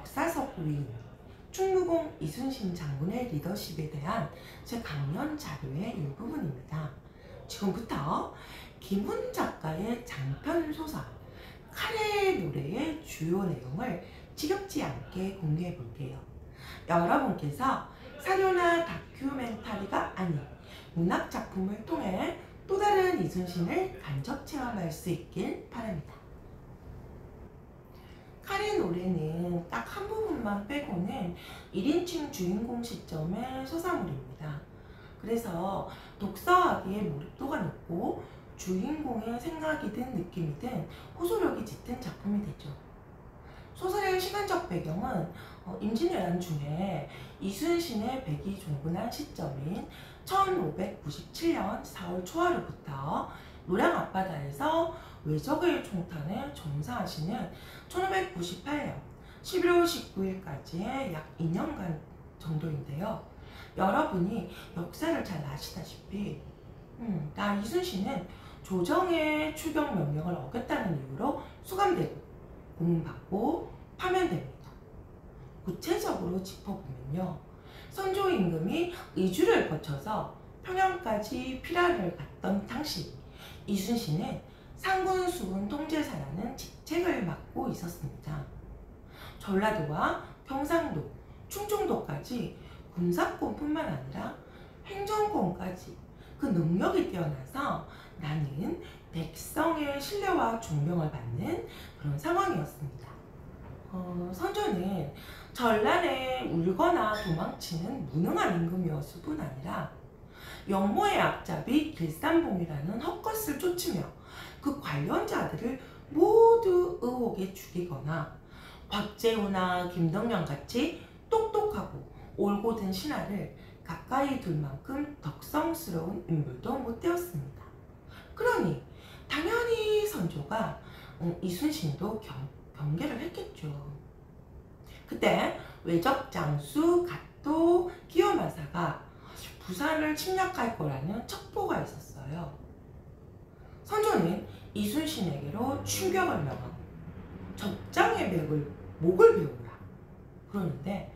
역사적 위인 충무공 이순신 장군의 리더십에 대한 제 강연 자료의 일부분입니다. 지금부터 김훈 작가의 장편 소설 칼의 노래의 주요 내용을 지겹지 않게 공유해 볼게요. 여러분께서 사료나 다큐멘터리가 아닌 문학 작품을 통해 또 다른 이순신을 간접 체험할 수 있길 바랍니다. 칼의 노래는 딱 한 부분만 빼고는 1인칭 주인공 시점의 소사물입니다. 그래서 독서하기에 몰입도가 높고 주인공의 생각이든 느낌이든 호소력이 짙은 작품이 되죠. 소설의 시간적 배경은 임진왜란 중에 이순신의 백이 종군한 시점인 1597년 4월 초하루부터 노량 앞바다에서 외적의 총탄에 전사하시는 1598년 11월 19일까지의 약 2년간 정도인데요. 여러분이 역사를 잘 아시다시피 이순신은 조정의 추격 명령을 어겼다는 이유로 수감되고 고문받고 파면됩니다. 구체적으로 짚어보면요. 선조 임금이 의주를 거쳐서 평양까지 피라를 갔던 당시 이순신은 상군 수군 통제사라는 직책을 맡고 있었습니다. 전라도와 경상도, 충청도까지 군사권뿐만 아니라 행정권까지 그 능력이 뛰어나서 나는 백성의 신뢰와 존경을 받는 그런 상황이었습니다. 선조는 전란에 울거나 도망치는 무능한 임금이었을 뿐 아니라 영모의 앞잡이 길산봉이라는 헛것을 쫓으며 그 관련자들을 모두 의혹에 죽이거나 곽재우나 김덕령 같이 똑똑하고 올곧은 신하를 가까이 둘 만큼 덕성스러운 인물도 못 되었습니다. 그러니 당연히 선조가 이순신도 경계를 했겠죠. 그때 외적 장수 갓도 기요마사가 부산을 침략할 거라는 첩보가 있었어요. 선조는 이순신에게로 충격을 명하고 적장의 목을 베우라 그러는데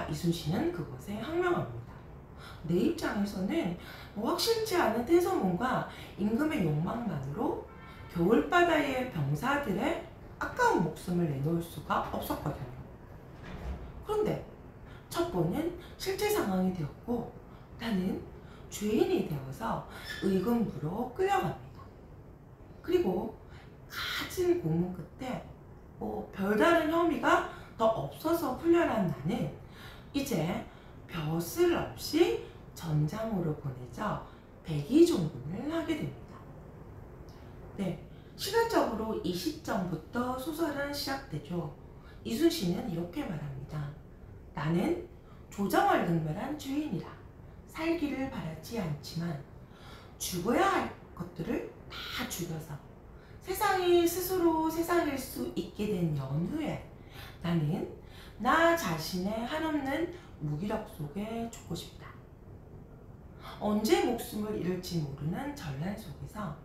이순신은 그것에 항명합니다. 내 입장에서는 확실치 않은 태서문과 임금의 욕망만으로 겨울바다의 병사들의 아까운 목숨을 내놓을 수가 없었거든요. 그런데 첩보는 실제 상황이 되었고 나는 죄인이 되어서 의금부로 끌려갑니다. 그리고 갖은 고문 끝에 별다른 혐의가 더 없어서 풀려난 나는 이제 벼슬 없이 전장으로 보내져 백의종군을 하게 됩니다. 네, 시간적으로 이 시점부터 소설은 시작되죠. 이순신은 이렇게 말합니다. 나는 조정을 능멸한 죄인이라 살기를 바라지 않지만 죽어야 할 것들을 다 죽여서 세상이 스스로 세상일 수 있게 된 연후에 나는 나 자신의 한없는 무기력 속에 죽고 싶다. 언제 목숨을 잃을지 모르는 전란 속에서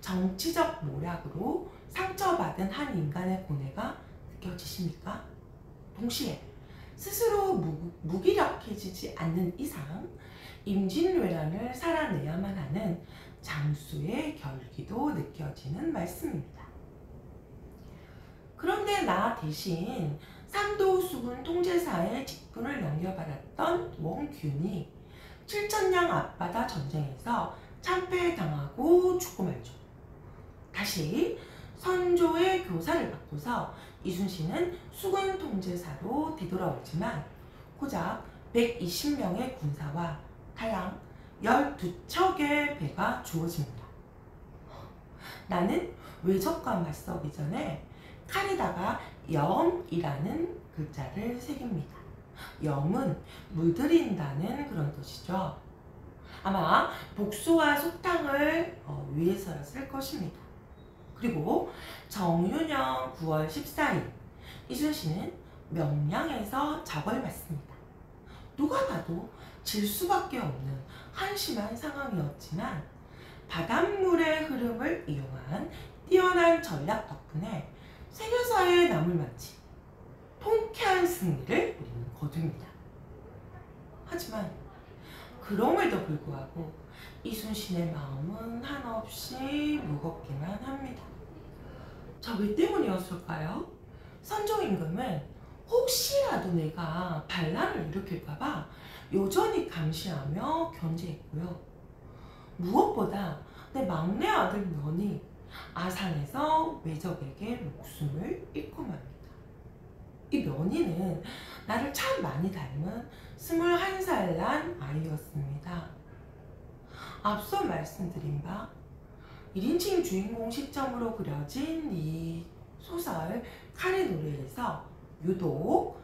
정치적 모략으로 상처받은 한 인간의 고뇌가 느껴지십니까? 동시에 스스로 무기력해지지 않는 이상 임진왜란을 살아내야만 하는 장수의 결기도 느껴지는 말씀입니다. 그런데 나 대신 삼도수군 통제사의 직분을 넘겨받았던 원균이 7천량 앞바다 전쟁에서 참패당하고 죽고 말죠. 다시 선조의 교사를 받고서 이순신은 수군 통제사로 되돌아오지만 고작 120명의 군사와 타양 12척의 배가 주어집니다. 나는 외적과 맞서기 전에 칼에다가 염이라는 글자를 새깁니다. 염은 물들인다는 그런 뜻이죠. 아마 복수와 속탕을 위해서였을 것입니다. 그리고 정윤영 9월 14일 이순신은 명량에서 적을 받습니다. 누가 봐도 질 수밖에 없는 한심한 상황이었지만 바닷물의 흐름을 이용한 뛰어난 전략 덕분에 세계사에 남을 마치 통쾌한 승리를 우리는 거둡니다. 하지만 그럼에도 불구하고 이순신의 마음은 한없이 무겁기만 합니다. 자, 왜 때문이었을까요? 선조 임금은 혹시라도 내가 반란을 일으킬까봐 여전히 감시하며 견제했고요. 무엇보다 내 막내 아들 면이 아산에서 외적에게 목숨을 잃고 맙니다. 이 면이는 나를 참 많이 닮은 21살 난 아이였습니다. 앞서 말씀드린 바 1인칭 주인공 시점으로 그려진 이 소설 칼의 노래에서 유독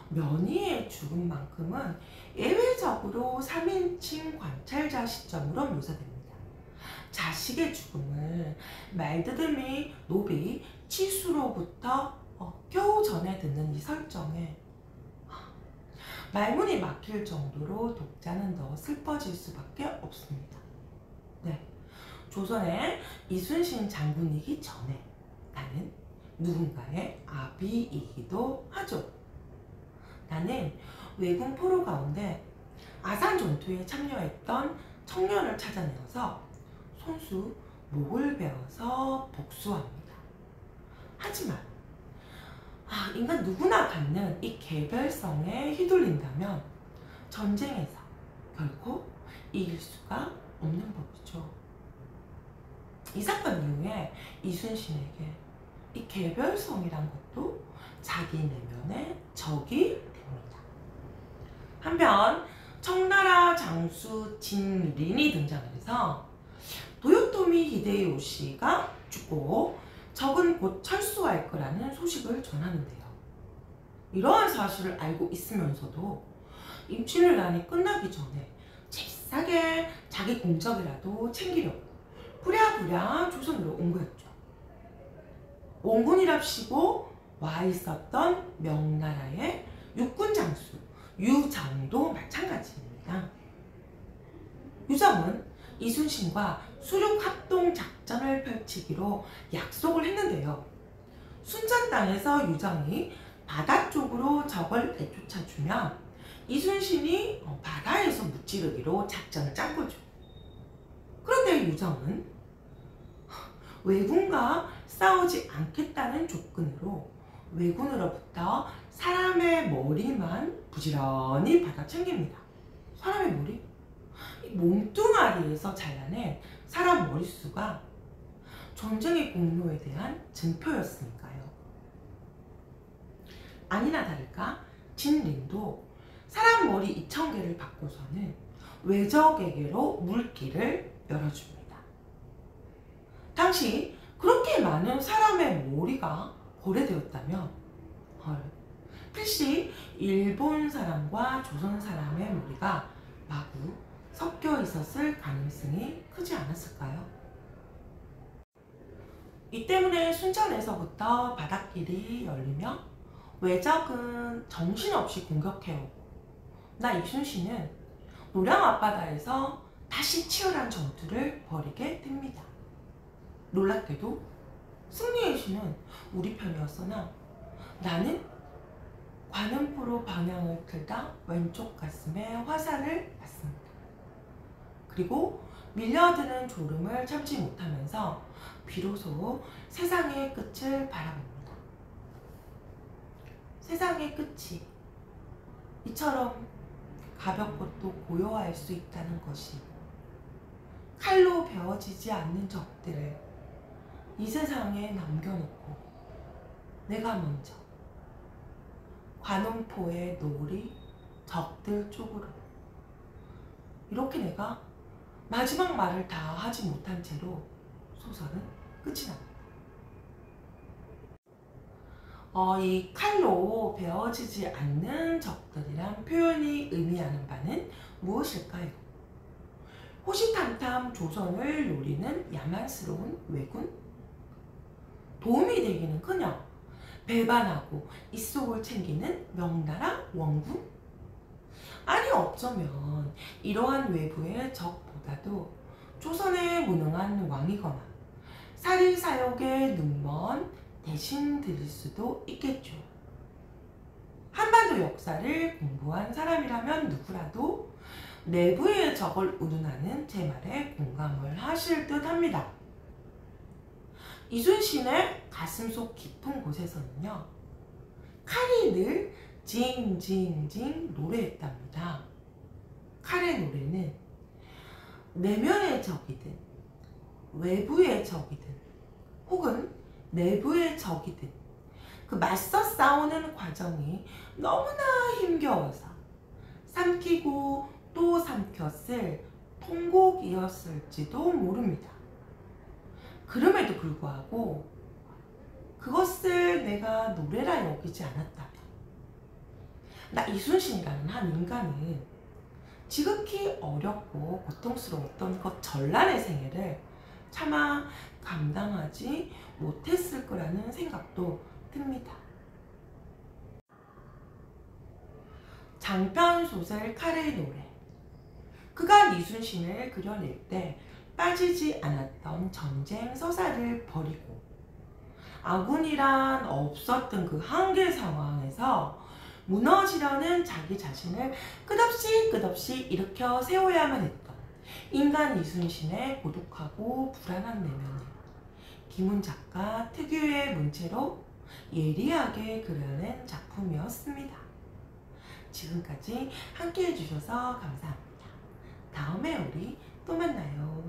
면이의 죽음만큼은 예외적으로 3인칭 관찰자 시점으로 묘사됩니다. 자식의 죽음을 말드듬이 노비 치수로부터 겨우 전해 듣는 이 설정에 말문이 막힐 정도로 독자는 더 슬퍼질 수밖에 없습니다. 네, 조선의 이순신 장군이기 전에 나는 누군가의 아비이기도 하죠. 나는 왜군 포로 가운데 아산 전투에 참여했던 청년을 찾아내어서 손수 목을 베어서 복수합니다. 하지만 인간 누구나 갖는 이 개별성에 휘둘린다면 전쟁에서 결코 이길 수가 없는 법이죠. 이 사건 이후에 이순신에게 이 개별성이란 것도 자기 내면의 적이 됩니다. 한편 청나라 장수 진린이 등장을 해서 도요토미 히데요시가 죽고 적은 곧 철수할 거라는 소식을 전하는데요. 이러한 사실을 알고 있으면서도 임진왜란이 끝나기 전에 잽싸게 자기 공적이라도 챙기려고 부랴부랴 조선으로 온 거였죠. 원군이랍시고 와 있었던 명나라의 육군 장수 유정도 마찬가지입니다. 유정은 이순신과 수륙 합동 작전을 펼치기로 약속을 했는데요. 순천 땅에서 유정이 바다 쪽으로 적을 내쫓아주면 이순신이 바다에서 무찌르기로 작전을 짠 거죠. 그런데 유정은 왜군과 싸우지 않겠다는 조건으로 왜군으로부터 사람의 머리만 부지런히 받아 챙깁니다. 사람의 머리? 몸뚱아리에서 잘라낸 사람 머릿수가 전쟁의 공로에 대한 증표였으니까요. 아니나 다를까 진린도 사람 머리 2,000개를 받고서는 외적에게로 물길을 열어줍니다. 당시 그렇게 많은 사람의 머리가 거래되었다면 필시 일본 사람과 조선 사람의 머리가 마구 섞여 있었을 가능성이 크지 않았을까요? 이 때문에 순천에서부터 바닷길이 열리며 외적은 정신없이 공격해오고 나 이순신은 노량 앞바다에서 다시 치열한 전투를 벌이게 됩니다. 놀랍게도 승리의 신은 우리 편이었으나 나는 관음포로 방향을 틀다 왼쪽 가슴에 화살을 맞습니다. 그리고 밀려드는 졸음을 참지 못하면서 비로소 세상의 끝을 바라봅니다. 세상의 끝이 이처럼 가볍고 또 고요할 수 있다는 것이 칼로 베어지지 않는 적들을 이 세상에 남겨놓고 내가 먼저 관음포의 노을이 적들 쪽으로 이렇게 내가 마지막 말을 다 하지 못한 채로 소설은 끝이 납니다. 이 칼로 베어지지 않는 적들이란 표현이 의미하는 바는 무엇일까요? 호시탐탐 조선을 노리는 야만스러운 왜군? 도움이 되기는커녕 배반하고 입속을 챙기는 명나라 원군? 아니 어쩌면 이러한 외부의 적보다도 조선의 무능한 왕이거나 살인사욕에 눈먼 대신들일 수도 있겠죠. 역사를 공부한 사람이라면 누구라도 내부의 적을 운운하는 제 말에 공감을 하실 듯 합니다. 이순신의 가슴속 깊은 곳에서는요, 칼이 늘 징징징 노래했답니다. 칼의 노래는 내면의 적이든 외부의 적이든 혹은 내부의 적이든 그 맞서 싸우는 과정이 너무나 힘겨워서 삼키고 또 삼켰을 통곡이었을지도 모릅니다. 그럼에도 불구하고 그것을 내가 노래라 여기지 않았다면, 나 이순신이라는 한 인간은 지극히 어렵고 고통스러웠던 그 전란의 생애를 차마 감당하지 못했을 거라는 생각도 듭니다. 장편 소설 칼의 노래. 그가 이순신을 그려낼 때 빠지지 않았던 전쟁 서사를 버리고 아군이란 없었던 그 한계 상황에서 무너지려는 자기 자신을 끝없이 일으켜 세워야만 했던 인간 이순신의 고독하고 불안한 내면을 김훈 작가 특유의 문체로 예리하게 그려낸 작품이었습니다. 지금까지 함께 해주셔서 감사합니다. 다음에 우리 또 만나요.